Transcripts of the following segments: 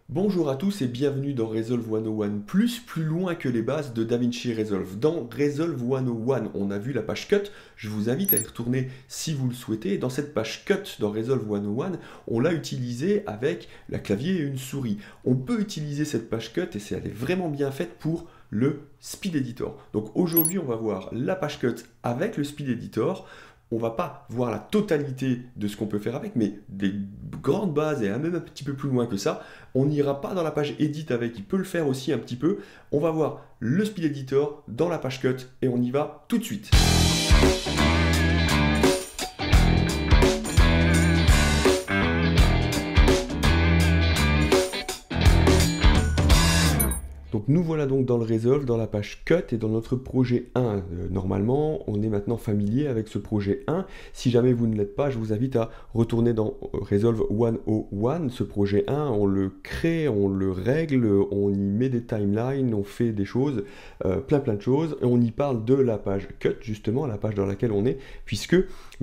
Bonjour à tous et bienvenue dans Resolve 101 plus loin que les bases de DaVinci Resolve. Dans Resolve 101, on a vu la page cut, je vous invite à y retourner si vous le souhaitez. Et dans cette page cut dans Resolve 101, on l'a utilisée avec la clavier et une souris. On peut utiliser cette page cut et elle est vraiment bien faite pour le Speed Editor. Donc aujourd'hui, on va voir la page cut avec le Speed Editor. On va pas voir la totalité de ce qu'on peut faire avec, mais des grandes bases et même un petit peu plus loin que ça. On n'ira pas dans la page Edit avec, il peut le faire aussi un petit peu. On va voir le Speed Editor dans la page Cut et on y va tout de suite. Donc nous voilà donc dans le Resolve, dans la page Cut et dans notre projet 1. Normalement, on est maintenant familier avec ce projet 1. Si jamais vous ne l'êtes pas, je vous invite à retourner dans Resolve 101. Ce projet 1, on le crée, on le règle, on y met des timelines, on fait des choses, plein de choses. Et on y parle de la page Cut, justement, la page dans laquelle on est, puisque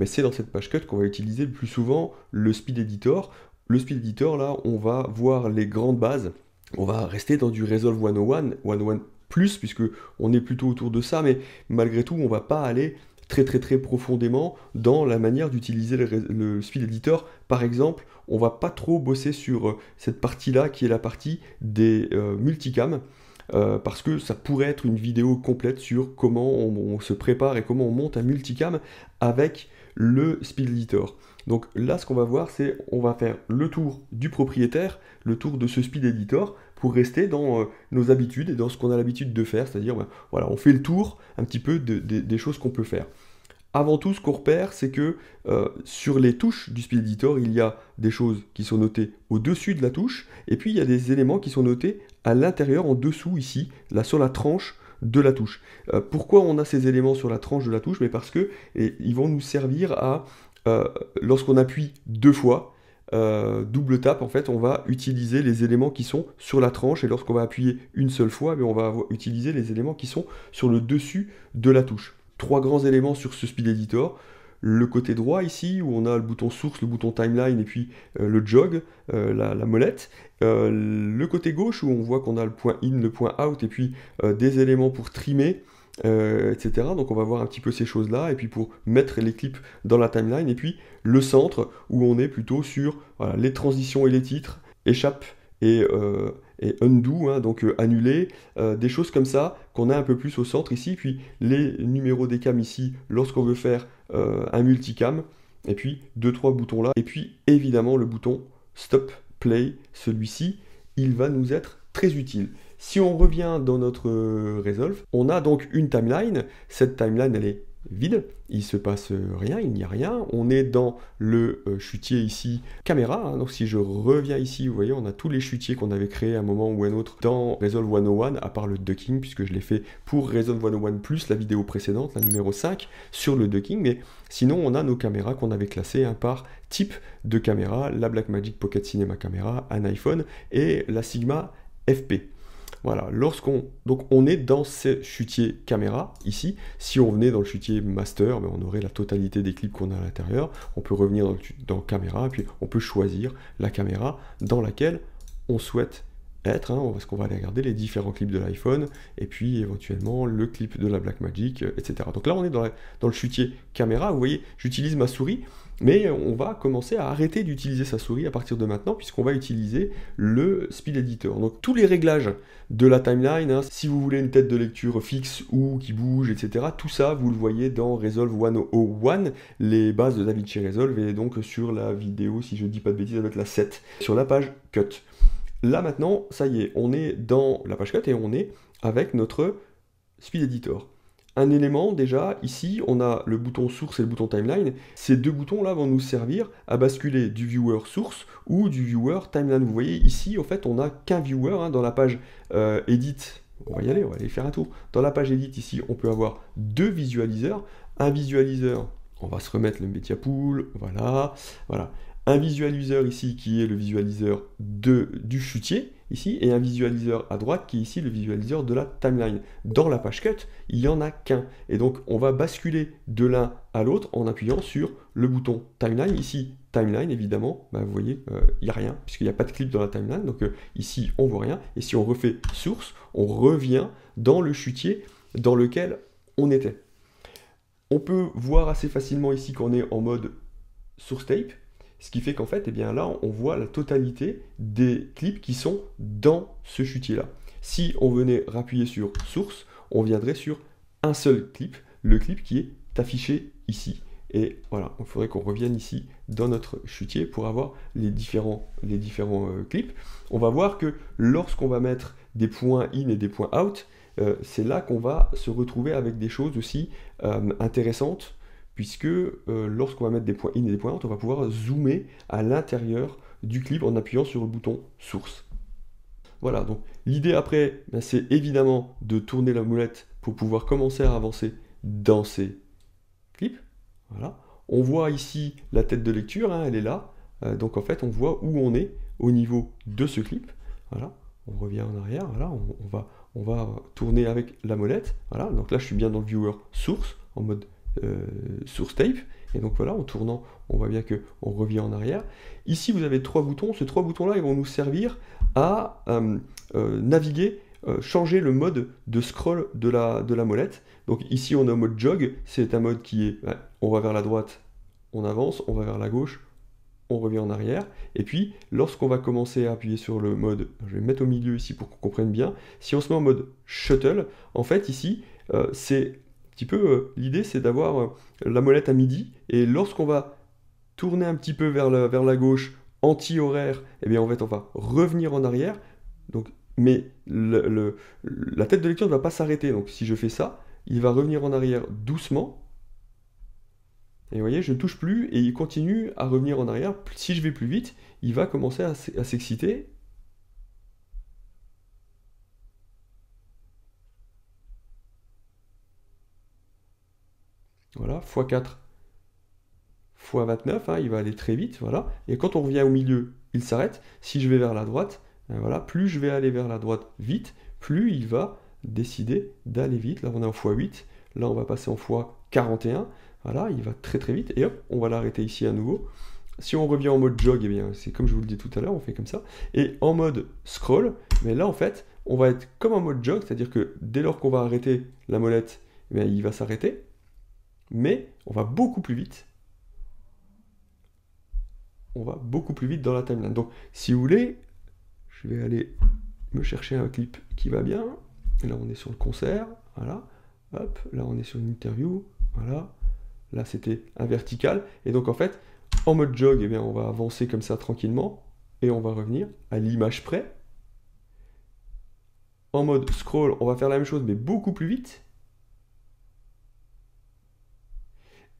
c'est dans cette page Cut qu'on va utiliser le plus souvent le Speed Editor. Le Speed Editor, là, on va voir les grandes bases. On va rester dans du Resolve 101 plus, puisque on est plutôt autour de ça, mais malgré tout, on va pas aller très profondément dans la manière d'utiliser le Speed Editor. Par exemple, on va pas trop bosser sur cette partie-là, qui est la partie des multicams, parce que ça pourrait être une vidéo complète sur comment on se prépare et comment on monte un multicam avec le Speed Editor. Donc là, ce qu'on va voir, c'est on va faire le tour du propriétaire, le tour de ce Speed Editor, pour rester dans nos habitudes et dans ce qu'on a l'habitude de faire, c'est-à-dire, voilà, on fait le tour un petit peu des choses qu'on peut faire. Avant tout, ce qu'on repère, c'est que sur les touches du Speed Editor, il y a des choses qui sont notées au-dessus de la touche, et puis il y a des éléments qui sont notés à l'intérieur, en dessous, ici, là, sur la tranche de la touche. Pourquoi on a ces éléments sur la tranche de la touche? Mais parce que ils vont nous servir à, lorsqu'on appuie deux fois, double tap, en fait, on va utiliser les éléments qui sont sur la tranche, et lorsqu'on va appuyer une seule fois, on va utiliser les éléments qui sont sur le dessus de la touche. Trois grands éléments sur ce Speed Editor. Le côté droit ici, où on a le bouton source, le bouton timeline, et puis le jog, la molette. Le côté gauche, où on voit qu'on a le point in, le point out, et puis des éléments pour trimer, etc. Donc on va voir un petit peu ces choses-là, et puis pour mettre les clips dans la timeline, et puis le centre, où on est plutôt sur voilà, les transitions et les titres, échappe et undo, hein, donc annuler, des choses comme ça, qu'on a un peu plus au centre ici, puis les numéros des cams ici, lorsqu'on veut faire un multicam, et puis deux trois boutons là, et puis évidemment le bouton stop, play, celui-ci, il va nous être très utile. Si on revient dans notre Resolve, on a donc une timeline. Cette timeline, elle est vide, il se passe rien, il n'y a rien. On est dans le chutier ici, caméra. Hein. Donc si je reviens ici, vous voyez, on a tous les chutiers qu'on avait créés à un moment ou un autre dans Resolve 101, à part le ducking, puisque je l'ai fait pour Resolve 101 plus, la vidéo précédente, la numéro 5, sur le ducking. Mais sinon, on a nos caméras qu'on avait classées par type de caméra, la Blackmagic Pocket Cinema Camera, un iPhone, et la Sigma FP. Voilà, donc on est dans ce chutier caméra, ici. Si on venait dans le chutier master, on aurait la totalité des clips qu'on a à l'intérieur. On peut revenir dans caméra, puis on peut choisir la caméra dans laquelle on souhaite être, hein, parce qu'on va aller regarder les différents clips de l'iPhone, et puis éventuellement le clip de la Blackmagic, etc. Donc là, on est dans le chutier caméra. Vous voyez, j'utilise ma souris, mais on va commencer à arrêter d'utiliser sa souris à partir de maintenant, puisqu'on va utiliser le Speed Editor. Donc tous les réglages de la timeline, hein, si vous voulez une tête de lecture fixe ou qui bouge, etc., tout ça, vous le voyez dans Resolve 101, les bases de DaVinci Resolve, et donc sur la vidéo, si je ne dis pas de bêtises, avec la 7, sur la page Cut. Là maintenant, ça y est, on est dans la page Cut et on est avec notre Speed Editor. Un élément déjà, ici, on a le bouton source et le bouton timeline. Ces deux boutons-là vont nous servir à basculer du viewer source ou du viewer timeline. Vous voyez, ici, en fait, on n'a qu'un viewer, hein, dans la page edit. On va y aller, on va aller faire un tour. Dans la page edit, ici, on peut avoir deux visualiseurs. Un visualiseur, on va se remettre le Media Pool, voilà. Un visualiseur ici qui est le visualiseur du chutier, ici, et un visualiseur à droite qui est ici le visualiseur de la timeline. Dans la page cut, il n'y en a qu'un. Et donc, on va basculer de l'un à l'autre en appuyant sur le bouton timeline. Ici, timeline, évidemment, bah, vous voyez, il n'y a rien, puisqu'il n'y a pas de clip dans la timeline. Donc ici, on ne voit rien. Et si on refait source, on revient dans le chutier dans lequel on était. On peut voir assez facilement ici qu'on est en mode source tape, ce qui fait qu'en fait, eh bien là, on voit la totalité des clips qui sont dans ce chutier-là. Si on venait rappuyer sur source, on viendrait sur un seul clip, le clip qui est affiché ici. Et voilà, il faudrait qu'on revienne ici dans notre chutier pour avoir les différents clips. On va voir que lorsqu'on va mettre des points in et des points out, c'est là qu'on va se retrouver avec des choses aussi intéressantes, puisque lorsqu'on va mettre des points in et des points out, on va pouvoir zoomer à l'intérieur du clip en appuyant sur le bouton source. Voilà, donc l'idée après, ben, c'est évidemment de tourner la molette pour pouvoir commencer à avancer dans ces clips. Voilà. On voit ici la tête de lecture, hein, elle est là. Donc en fait, on voit où on est au niveau de ce clip. Voilà. On revient en arrière. Voilà. On va tourner avec la molette. Voilà. Donc là, je suis bien dans le viewer source, en mode source tape. Et donc voilà, en tournant, on voit bien qu'on revient en arrière. Ici, vous avez trois boutons. Ces trois boutons-là, ils vont nous servir à naviguer, changer le mode de scroll de la molette. Donc ici, on est en mode jog. C'est un mode qui est, on va vers la droite, on avance, on va vers la gauche, on revient en arrière. Et puis, lorsqu'on va commencer à appuyer sur le mode, je vais me mettre au milieu ici pour qu'on comprenne bien, si on se met en mode shuttle, en fait, ici, c'est un petit peu, l'idée, c'est d'avoir la molette à midi, et lorsqu'on va tourner un petit peu vers la gauche, anti-horaire, eh bien, en fait, on va revenir en arrière, donc, mais la tête de lecture ne va pas s'arrêter. Donc, si je fais ça, il va revenir en arrière doucement, et vous voyez, je ne touche plus, et il continue à revenir en arrière. Si je vais plus vite, il va commencer à s'exciter. Voilà, x4, x29, hein, il va aller très vite, voilà. Et quand on revient au milieu, il s'arrête. Si je vais vers la droite, voilà, plus je vais aller vers la droite vite, plus il va décider d'aller vite. Là, on est en x8, là, on va passer en x41. Voilà, il va très très vite, et hop, on va l'arrêter ici à nouveau. Si on revient en mode jog, eh bien, c'est comme je vous le dis tout à l'heure, on fait comme ça. Et en mode scroll, mais là, en fait, on va être comme en mode jog, c'est-à-dire que dès lors qu'on va arrêter la molette, eh bien, il va s'arrêter. Mais on va beaucoup plus vite. On va beaucoup plus vite dans la timeline. Donc, si vous voulez, je vais aller me chercher un clip qui va bien. Et là, on est sur le concert. Voilà. Hop. Là, on est sur une interview. Voilà. Là, c'était un vertical. Et donc, en fait, en mode jog, eh bien, on va avancer comme ça tranquillement. Et on va revenir à l'image près. En mode scroll, on va faire la même chose, mais beaucoup plus vite.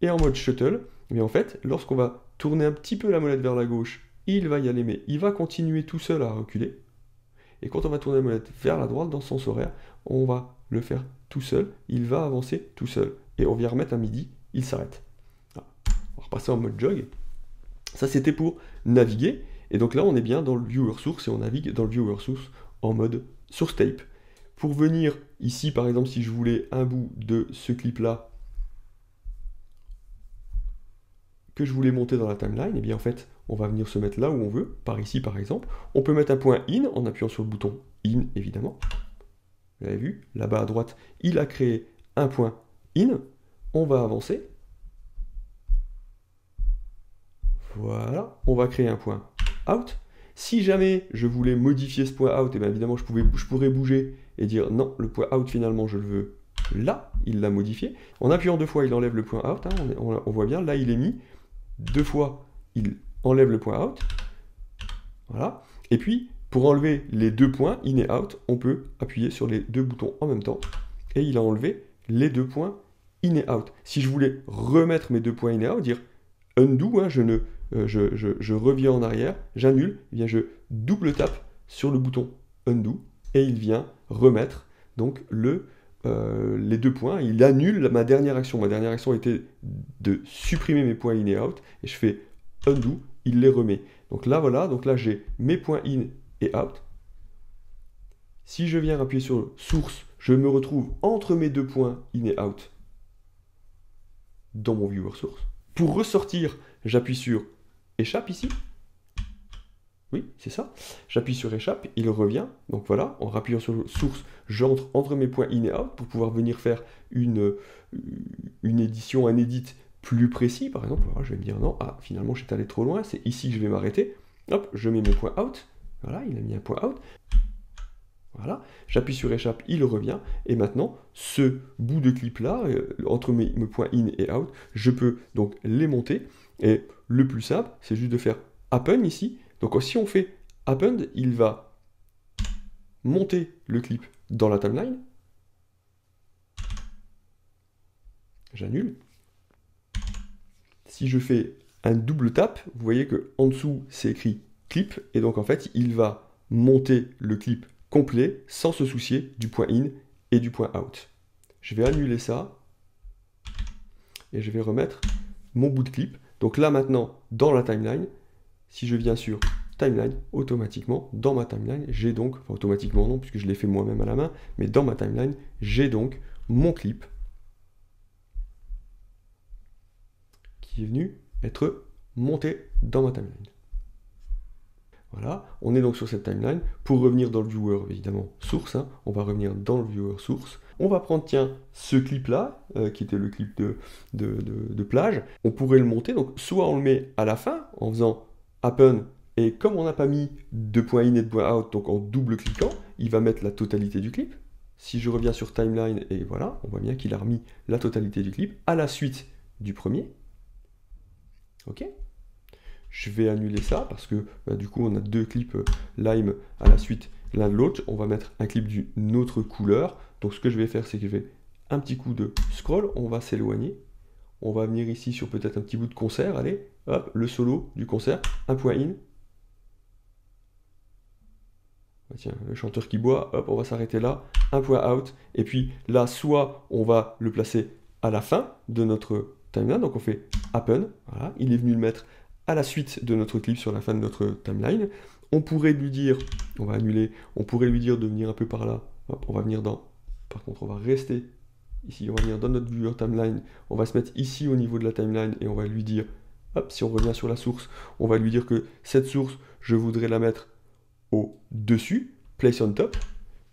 Et en mode shuttle, mais en fait, lorsqu'on va tourner un petit peu la molette vers la gauche, il va y aller, mais il va continuer tout seul à reculer. Et quand on va tourner la molette vers la droite, dans le sens horaire, on va le faire tout seul, il va avancer tout seul. Et on vient remettre à midi, il s'arrête. Voilà. On va repasser en mode jog. Ça, c'était pour naviguer. Et donc là, on est bien dans le viewer source, et on navigue dans le viewer source en mode source tape. Pour venir ici, par exemple, si je voulais un bout de ce clip-là, que je voulais monter dans la timeline, et bien en fait, on va venir se mettre là où on veut, par ici par exemple. On peut mettre un point in en appuyant sur le bouton in, évidemment. Vous avez vu, là-bas à droite, il a créé un point in. On va avancer. Voilà, on va créer un point out. Si jamais je voulais modifier ce point out, et bien évidemment, je pourrais bouger et dire non, le point out finalement, je le veux là. Il l'a modifié. En appuyant deux fois, il enlève le point out. Hein, on voit bien, là, il est mis. Deux fois, il enlève le point out. Voilà. Et puis, pour enlever les deux points, in et out, on peut appuyer sur les deux boutons en même temps. Et il a enlevé les deux points in et out. Si je voulais remettre mes deux points in et out, dire undo, hein, je reviens en arrière, j'annule, eh bien je double tape sur le bouton undo et il vient remettre donc les deux points. Il annule ma dernière action. Ma dernière action était de supprimer mes points in et out, et je fais undo, il les remet. Donc là, voilà, donc là j'ai mes points in et out. Si je viens appuyer sur source, je me retrouve entre mes deux points in et out dans mon viewer source. Pour ressortir, j'appuie sur échappe ici. Oui, c'est ça. J'appuie sur échappe, il revient. Donc voilà, en appuyant sur source, j'entre entre mes points in et out pour pouvoir venir faire une édition, un edit plus précis. Par exemple, voilà, je vais me dire non, ah, finalement j'étais allé trop loin, c'est ici que je vais m'arrêter. Hop, je mets mes points out. Voilà, il a mis un point out. Voilà, j'appuie sur échappe, il revient, et maintenant, ce bout de clip-là, entre mes points in et out, je peux donc les monter, et le plus simple, c'est juste de faire append ici. Donc si on fait append, il va monter le clip dans la timeline. J'annule. Si je fais un double tap, vous voyez que en dessous, c'est écrit clip, et donc en fait, il va monter le clip complet sans se soucier du point in et du point out. Je vais annuler ça et je vais remettre mon bout de clip. Donc là maintenant, dans la timeline, si je viens sur timeline, automatiquement, dans ma timeline, j'ai donc, enfin automatiquement non, puisque je l'ai fait moi-même à la main, mais dans ma timeline, j'ai donc mon clip qui est venu être monté dans ma timeline. Voilà, on est donc sur cette timeline. Pour revenir dans le viewer, évidemment, source, hein, on va revenir dans le viewer source. On va prendre, tiens, ce clip-là, qui était le clip de plage. On pourrait le monter, donc soit on le met à la fin, en faisant append, et comme on n'a pas mis de point in et de point out, donc en double cliquant, il va mettre la totalité du clip. Si je reviens sur timeline, et voilà, on voit bien qu'il a remis la totalité du clip à la suite du premier. Ok ? Je vais annuler ça parce que du coup on a deux clips Lime à la suite l'un de l'autre. On va mettre un clip d'une autre couleur. Donc ce que je vais faire, c'est que je vais un petit coup de scroll, on va s'éloigner. On va venir ici sur peut-être un petit bout de concert. Allez, hop, le solo du concert, un point in. Tiens, le chanteur qui boit, hop, on va s'arrêter là, un point out. Et puis là, soit on va le placer à la fin de notre timeline, donc on fait append, voilà, il est venu le mettre à la suite de notre clip sur la fin de notre timeline. On pourrait lui dire, on va annuler, on pourrait lui dire de venir un peu par là. Hop, on va venir dans, par contre on va rester ici, on va venir dans notre viewer timeline, on va se mettre ici au niveau de la timeline et on va lui dire, hop, si on revient sur la source, on va lui dire que cette source, je voudrais la mettre au-dessus, place on top.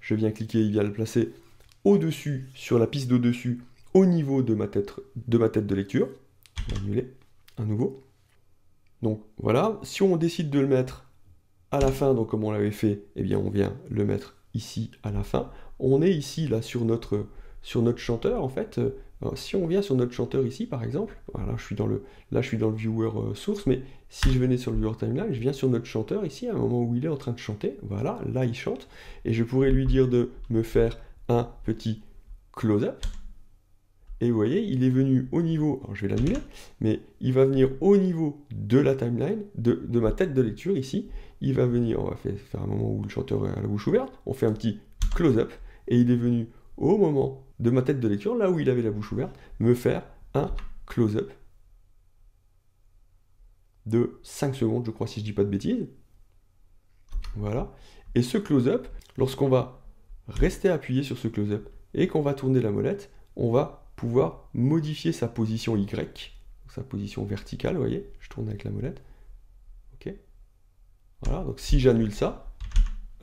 Je viens cliquer, il vient le placer au-dessus, sur la piste d'au-dessus, au niveau de ma tête de lecture. On va annuler à nouveau. Donc voilà, si on décide de le mettre à la fin, donc comme on l'avait fait, eh bien on vient le mettre ici à la fin. On est ici là sur notre chanteur en fait. Alors, si on vient sur notre chanteur ici par exemple, voilà, je suis dans le viewer source, mais si je venais sur le viewer timeline, je viens sur notre chanteur ici à un moment où il est en train de chanter. Voilà, là il chante et je pourrais lui dire de me faire un petit close-up. Et vous voyez, il est venu au niveau, alors je vais l'annuler, mais il va venir au niveau de la timeline, de ma tête de lecture ici. Il va venir, on va faire un moment où le chanteur a la bouche ouverte, on fait un petit close-up, et il est venu au moment de ma tête de lecture, là où il avait la bouche ouverte, me faire un close-up de 5 secondes, je crois, si je dis pas de bêtises. Voilà. Et ce close-up, lorsqu'on va rester appuyé sur ce close-up et qu'on va tourner la molette, on va pouvoir modifier sa position Y, sa position verticale, vous voyez, je tourne avec la molette, ok, voilà, donc si j'annule ça,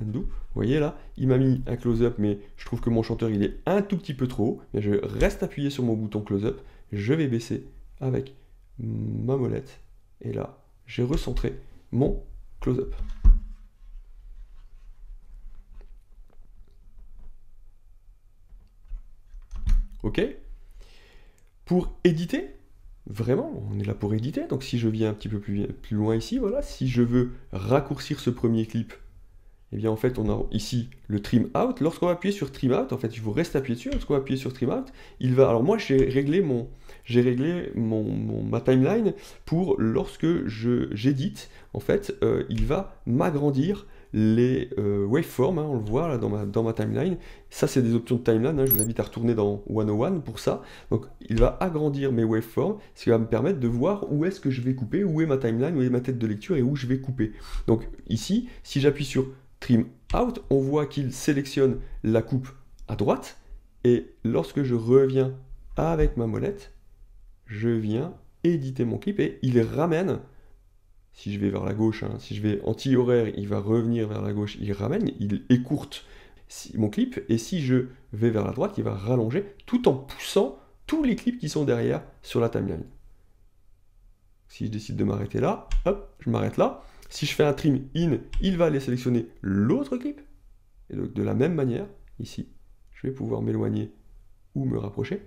undo, vous voyez là, il m'a mis un close-up, mais je trouve que mon chanteur il est un tout petit peu trop haut, mais je reste appuyé sur mon bouton close-up, je vais baisser avec ma molette, et là, j'ai recentré mon close-up. Ok. Pour éditer, vraiment, on est là pour éditer, donc si je viens un petit peu plus loin ici, voilà, si je veux raccourcir ce premier clip, eh bien en fait on a ici le trim out. Lorsqu'on va appuyer sur trim out, en fait il faut rester appuyé dessus. Lorsqu'on va appuyer sur trim out, il va, alors moi j'ai réglé ma timeline pour lorsque j'édite, en fait il va m'agrandir les waveforms, hein, on le voit là dans ma timeline. Ça c'est des options de timeline, hein, je vous invite à retourner dans 101 pour ça. Donc il va agrandir mes waveforms, ce qui va me permettre de voir où est-ce que je vais couper, où est ma timeline, où est ma tête de lecture et où je vais couper. Donc ici, si j'appuie sur trim out, on voit qu'il sélectionne la coupe à droite. Et lorsque je reviens avec ma molette, je viens éditer mon clip et il ramène, si je vais vers la gauche, hein, si je vais anti-horaire, il va revenir vers la gauche, il ramène, il écourte mon clip, et si je vais vers la droite, il va rallonger, tout en poussant tous les clips qui sont derrière sur la timeline. Si je décide de m'arrêter là, hop, je m'arrête là. Si je fais un trim in, il va aller sélectionner l'autre clip, et donc de la même manière, ici, je vais pouvoir m'éloigner ou me rapprocher.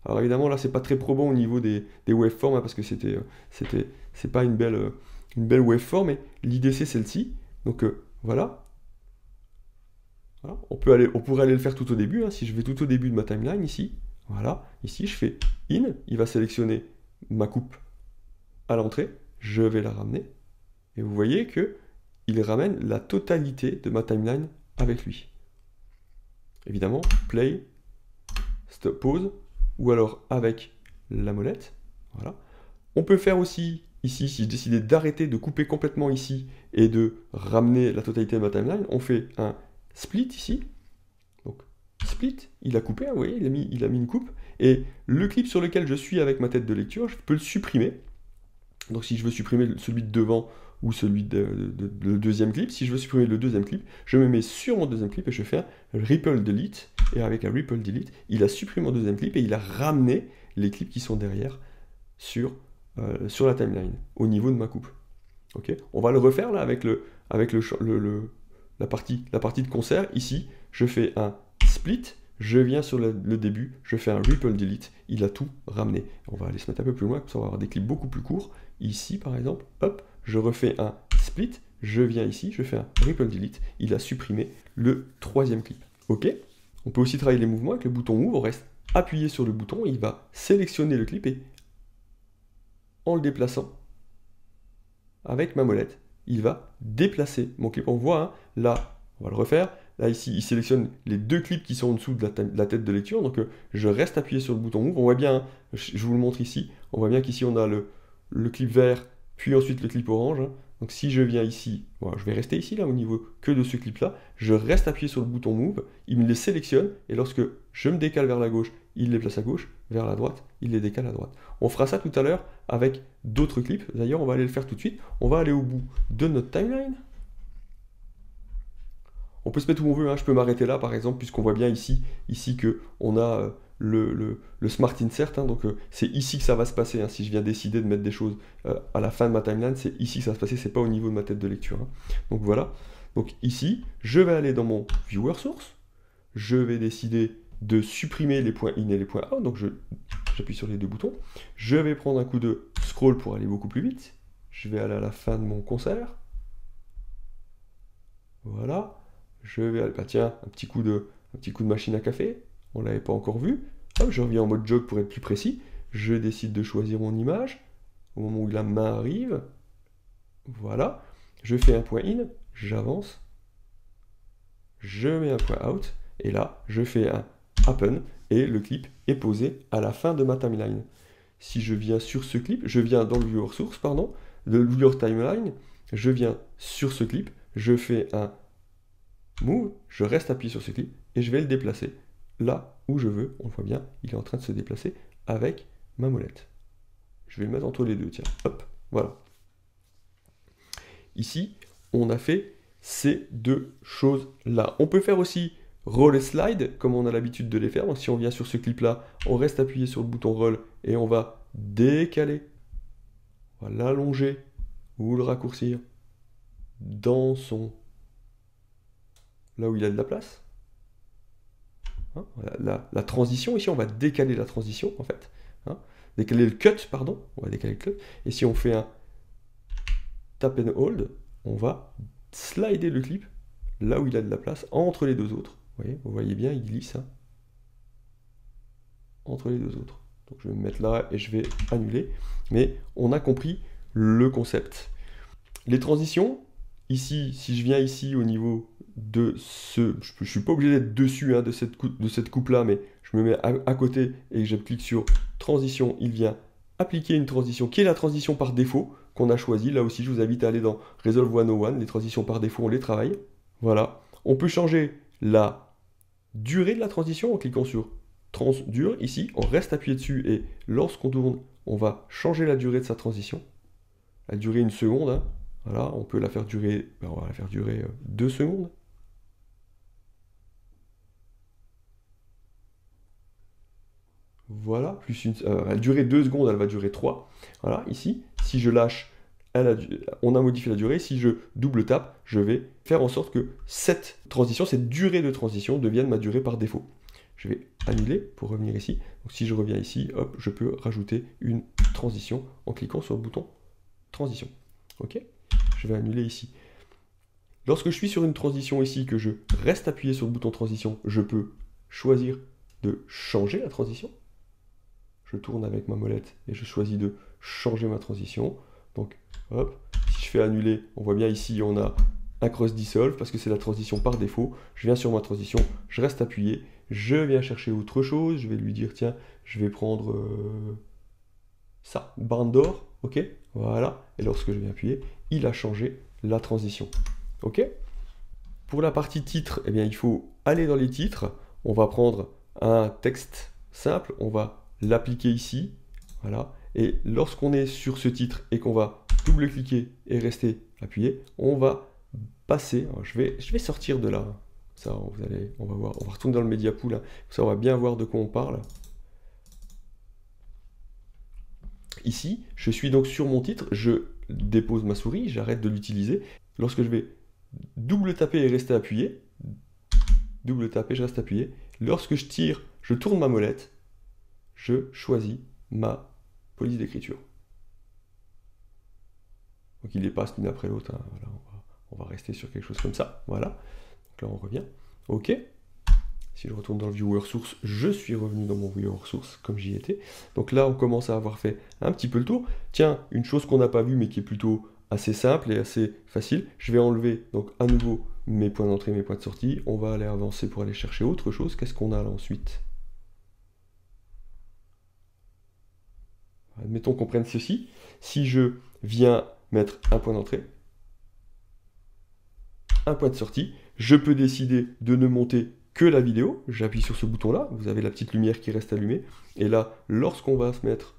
Alors évidemment, là, c'est pas très probant au niveau des waveforms, hein, parce que c'est pas une belle waveform, mais l'idée c'est celle-ci. Donc voilà. Voilà. On pourrait aller le faire tout au début, hein, si je vais tout au début de ma timeline, ici. Voilà. Ici, je fais in, il va sélectionner ma coupe à l'entrée, je vais la ramener. Et vous voyez que il ramène la totalité de ma timeline avec lui. Évidemment, play, stop, pause, ou alors avec la molette. Voilà. On peut faire aussi, ici, si je décidais d'arrêter, de couper complètement ici, et de ramener la totalité de ma timeline, on fait un split ici. Donc, split, il a coupé, hein, vous voyez, il a mis une coupe. Et le clip sur lequel je suis avec ma tête de lecture, je peux le supprimer. Donc si je veux supprimer celui de devant ou celui le deuxième clip, si je veux supprimer le deuxième clip, je me mets sur mon deuxième clip et je fais un ripple delete. Et avec un ripple delete, il a supprimé mon deuxième clip et il a ramené les clips qui sont derrière sur la timeline, au niveau de ma coupe. Okay, on va le refaire là avec la partie de concert. Ici, je fais un split, je viens sur le début, je fais un ripple delete, il a tout ramené. On va aller se mettre un peu plus loin, comme ça on va avoir des clips beaucoup plus courts. Ici par exemple, hop, je refais un split, je viens ici, je fais un ripple delete, il a supprimé le troisième clip. Ok. On peut aussi travailler les mouvements avec le bouton move, on reste appuyé sur le bouton, il va sélectionner le clip et en le déplaçant avec ma molette, il va déplacer mon clip. On voit, hein, là, on va le refaire, là ici, il sélectionne les deux clips qui sont en dessous de la tête de lecture, donc je reste appuyé sur le bouton move, on voit bien, hein, je vous le montre ici, on voit bien qu'ici on a le clip vert, puis ensuite le clip orange, hein. Donc si je viens ici, voilà, je vais rester ici là au niveau que de ce clip là, je reste appuyé sur le bouton move, il me les sélectionne, et lorsque je me décale vers la gauche, il les place à gauche, vers la droite, il les décale à droite. On fera ça tout à l'heure avec d'autres clips, d'ailleurs on va aller le faire tout de suite, on va aller au bout de notre timeline. On peut se mettre où on veut, hein. Je peux m'arrêter là par exemple, puisqu'on voit bien ici que on a le Smart Insert, hein, donc c'est ici que ça va se passer, hein. Si je viens décider de mettre des choses à la fin de ma timeline, c'est ici que ça va se passer, c'est pas au niveau de ma tête de lecture, hein. Donc voilà, donc ici, je vais aller dans mon Viewer Source, je vais décider de supprimer les points in et les points out, donc j'appuie sur les deux boutons, je vais prendre un coup de scroll pour aller beaucoup plus vite, je vais aller à la fin de mon concert, voilà, je vais aller, bah tiens, un petit coup de machine à café, on ne l'avait pas encore vu. Hop, je reviens en mode jog pour être plus précis. Je décide de choisir mon image. Au moment où la main arrive, voilà. Je fais un point in, j'avance. Je mets un point out. Et là, je fais un happen. Et le clip est posé à la fin de ma timeline. Si je viens sur ce clip, je viens dans le viewer source, pardon, le viewer timeline. Je viens sur ce clip. Je fais un move. Je reste appuyé sur ce clip. Et je vais le déplacer là où je veux, on le voit bien, il est en train de se déplacer avec ma molette. Je vais le mettre entre les deux, tiens, hop, voilà. Ici, on a fait ces deux choses-là. On peut faire aussi roll et slide, comme on a l'habitude de les faire. Donc si on vient sur ce clip-là, on reste appuyé sur le bouton roll et on va décaler, on va l'allonger ou le raccourcir dans là où il a de la place. La transition, ici on va décaler la transition en fait, hein, décaler le cut, pardon, on va décaler le cut, et si on fait un tap and hold, on va slider le clip là où il a de la place, entre les deux autres, vous voyez bien, il glisse, hein, entre les deux autres. Donc je vais me mettre là et je vais annuler, mais on a compris le concept. Les transitions, ici, si je viens ici au niveau de je ne suis pas obligé d'être dessus, hein, de cette coupe-là, mais je me mets à côté et je clique sur transition, il vient appliquer une transition qui est la transition par défaut qu'on a choisi. Là aussi, je vous invite à aller dans Resolve 101, les transitions par défaut, on les travaille. Voilà. On peut changer la durée de la transition en cliquant sur Trans Dure. Ici, on reste appuyé dessus et lorsqu'on tourne, on va changer la durée de sa transition. La durée 1 seconde. Hein. Voilà, on peut la faire durer, on va la faire durer 2 secondes. Voilà, plus elle durait 2 secondes, elle va durer 3. Voilà, ici, si je lâche, on a modifié la durée. Si je double tape, je vais faire en sorte que cette transition, cette durée de transition devienne ma durée par défaut. Je vais annuler pour revenir ici. Donc si je reviens ici, hop, je peux rajouter une transition en cliquant sur le bouton transition. Ok, je vais annuler ici. Lorsque je suis sur une transition ici, que je reste appuyé sur le bouton transition, je peux choisir de changer la transition. Je tourne avec ma molette et je choisis de changer ma transition. Donc, hop, si je fais annuler, on voit bien ici, on a un cross dissolve parce que c'est la transition par défaut. Je viens sur ma transition, je reste appuyé, je viens chercher autre chose. Je vais lui dire, tiens, je vais prendre ça, bande d'or, ok, voilà. Et lorsque je viens appuyer, il a changé la transition, ok. Pour la partie titre, eh bien, il faut aller dans les titres. On va prendre un texte simple, on va l'appliquer ici, voilà, et lorsqu'on est sur ce titre et qu'on va double-cliquer et rester appuyé, on va passer, alors je vais sortir de là, ça on va voir, on va retourner dans le Media Pool, hein, ça on va bien voir de quoi on parle. Ici, je suis donc sur mon titre, je dépose ma souris, j'arrête de l'utiliser, lorsque je vais double taper et rester appuyé, double taper, je reste appuyé, lorsque je tire, je tourne ma molette, je choisis ma police d'écriture. Donc il les passe l'une après l'autre. Hein. Voilà, on va rester sur quelque chose comme ça. Voilà. Donc là on revient. OK. Si je retourne dans le Viewer Source, je suis revenu dans mon Viewer Source comme j'y étais. Donc là on commence à avoir fait un petit peu le tour. Tiens, une chose qu'on n'a pas vue mais qui est plutôt assez simple et assez facile. Je vais enlever donc à nouveau mes points d'entrée, mes points de sortie. On va aller avancer pour aller chercher autre chose. Qu'est-ce qu'on a là ensuite ? Admettons qu'on prenne ceci. Si je viens mettre un point d'entrée, un point de sortie, je peux décider de ne monter que la vidéo. J'appuie sur ce bouton-là. Vous avez la petite lumière qui reste allumée. Et là, lorsqu'on va se mettre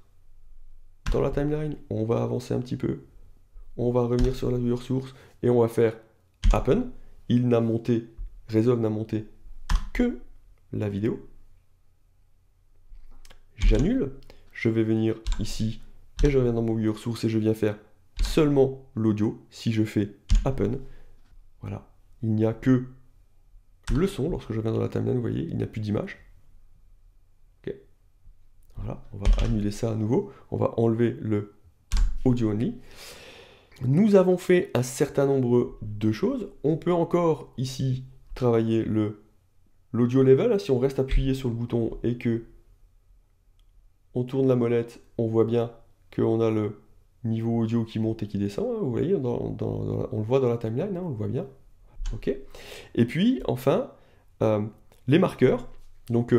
dans la timeline, on va avancer un petit peu. On va revenir sur la viewer source et on va faire happen. Il n'a monté, Resolve n'a monté que la vidéo. J'annule. Je vais venir ici et je reviens dans mon viewer source et je viens faire seulement l'audio. Si je fais happen, voilà, il n'y a que le son. Lorsque je reviens dans la timeline, vous voyez, il n'y a plus d'image. Ok. Voilà, on va annuler ça à nouveau. On va enlever le audio only. Nous avons fait un certain nombre de choses. On peut encore ici travailler l'audio level. Si on reste appuyé sur le bouton et que on tourne la molette, on voit bien qu'on a le niveau audio qui monte et qui descend. Hein, vous voyez, on le voit dans la timeline, hein, on le voit bien. Ok. Et puis, enfin, les marqueurs. Donc,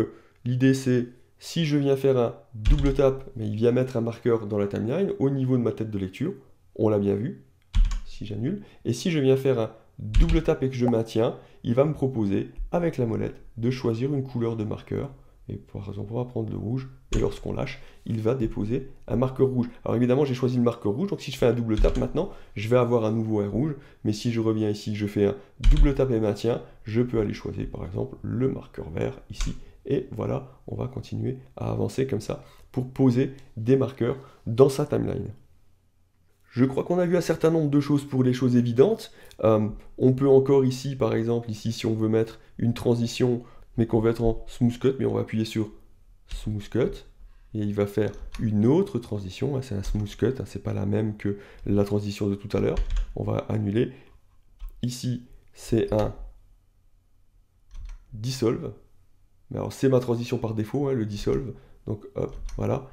l'idée, c'est, si je viens faire un double tap, mais il vient mettre un marqueur dans la timeline au niveau de ma tête de lecture. On l'a bien vu. Si j'annule. Et si je viens faire un double tap et que je maintiens, il va me proposer, avec la molette, de choisir une couleur de marqueur. Et par exemple, on va prendre le rouge, et lorsqu'on lâche, il va déposer un marqueur rouge. Alors évidemment, j'ai choisi le marqueur rouge, donc si je fais un double tap maintenant, je vais avoir à nouveau un rouge, mais si je reviens ici, je fais un double tap et maintien, je peux aller choisir par exemple le marqueur vert ici. Et voilà, on va continuer à avancer comme ça pour poser des marqueurs dans sa timeline. Je crois qu'on a vu un certain nombre de choses pour les choses évidentes. On peut encore ici, par exemple, ici, si on veut mettre une transition, mais qu'on veut être en smooth cut, mais on va appuyer sur smooth cut, et il va faire une autre transition. C'est un smooth cut, hein, c'est pas la même que la transition de tout à l'heure. On va annuler. Ici, c'est un dissolve. Alors, c'est ma transition par défaut, hein, le dissolve. Donc, hop, voilà.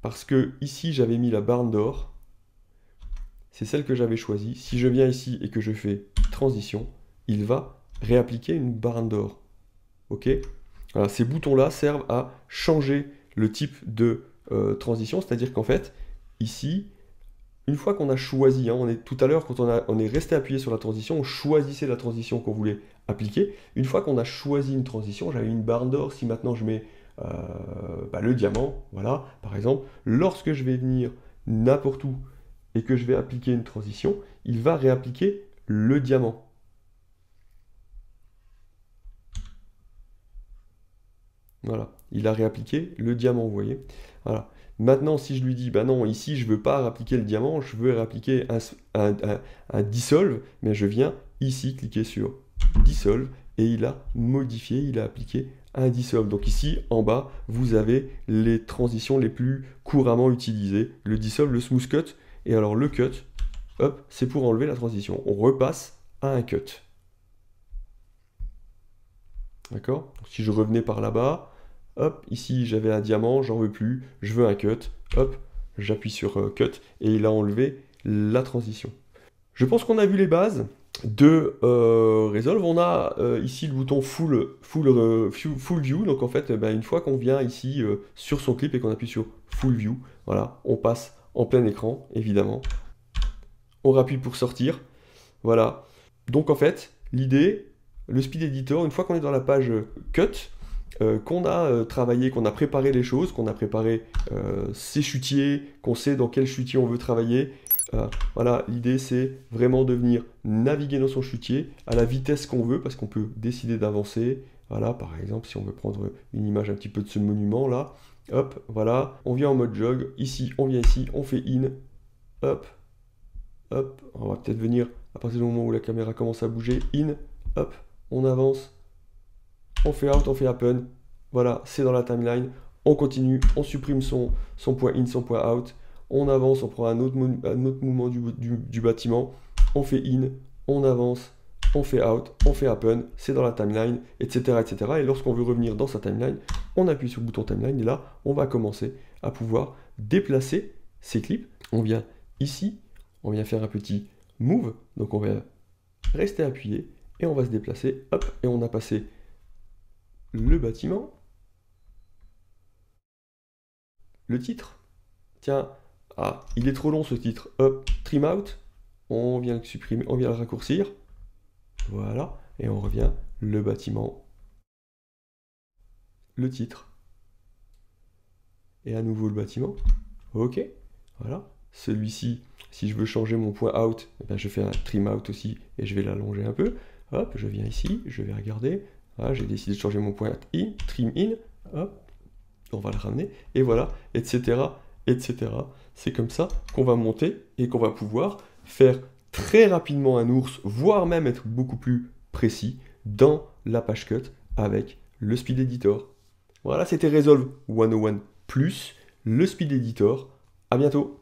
Parce que ici, j'avais mis la barre d'or. C'est celle que j'avais choisie. Si je viens ici et que je fais transition, il va réappliquer une barre d'or. Ok. Voilà, ces boutons-là servent à changer le type de transition, c'est-à-dire qu'en fait, ici, une fois qu'on a choisi, hein, tout à l'heure, quand on est resté appuyé sur la transition, on choisissait la transition qu'on voulait appliquer. Une fois qu'on a choisi une transition, j'avais une barre d'or, si maintenant je mets le diamant, voilà, par exemple, lorsque je vais venir n'importe où et que je vais appliquer une transition, il va réappliquer le diamant. Voilà, il a réappliqué le diamant, vous voyez. Voilà. Maintenant, si je lui dis, bah non, ici, je ne veux pas réappliquer le diamant, je veux réappliquer un dissolve, mais je viens ici cliquer sur dissolve, et il a modifié, il a appliqué un dissolve. Donc ici, en bas, vous avez les transitions les plus couramment utilisées, le dissolve, le smooth cut, et alors le cut, hop, c'est pour enlever la transition. On repasse à un cut. D'accord? Si je revenais par là-bas, hop, ici j'avais un diamant, j'en veux plus, je veux un cut, hop, j'appuie sur cut et il a enlevé la transition. Je pense qu'on a vu les bases de Resolve. On a ici le bouton full View, donc en fait, une fois qu'on vient ici sur son clip et qu'on appuie sur Full View, voilà, on passe en plein écran, évidemment. On rappuie pour sortir, voilà. Donc en fait, l'idée, le Speed Editor, une fois qu'on est dans la page Cut, qu'on a travaillé, qu'on a préparé les choses, qu'on a préparé ses chutiers, qu'on sait dans quel chutier on veut travailler, voilà, l'idée c'est vraiment de venir naviguer dans son chutier à la vitesse qu'on veut, parce qu'on peut décider d'avancer. Voilà, par exemple, si on veut prendre une image un petit peu de ce monument là, hop, voilà, on vient en mode jog, ici, on vient ici, on fait in, hop, hop, on va peut-être venir à partir du moment où la caméra commence à bouger, in, hop, on avance, on fait out, on fait happen, voilà, c'est dans la timeline, on continue, on supprime son point in, son point out, on avance, on prend un autre mouvement du bâtiment, on fait in, on avance, on fait out, on fait happen, c'est dans la timeline, etc. etc. Et lorsqu'on veut revenir dans sa timeline, on appuie sur le bouton timeline et là, on va commencer à pouvoir déplacer ses clips. On vient ici, on vient faire un petit move, donc on va rester appuyé et on va se déplacer, hop, et on a passé le bâtiment, le titre, tiens, ah, il est trop long ce titre, hop, trim out, on vient le supprimer, on vient le raccourcir, voilà, et on revient le bâtiment, le titre, et à nouveau le bâtiment, ok, voilà, celui-ci, si je veux changer mon point out, je fais un trim out aussi, et je vais l'allonger un peu, hop, je viens ici, je vais regarder, voilà, j'ai décidé de changer mon point in, trim in, hop, on va le ramener, et voilà, etc., etc. C'est comme ça qu'on va monter et qu'on va pouvoir faire très rapidement un ours, voire même être beaucoup plus précis dans la page cut avec le Speed Editor. Voilà, c'était Resolve 101 plus le Speed Editor. À bientôt!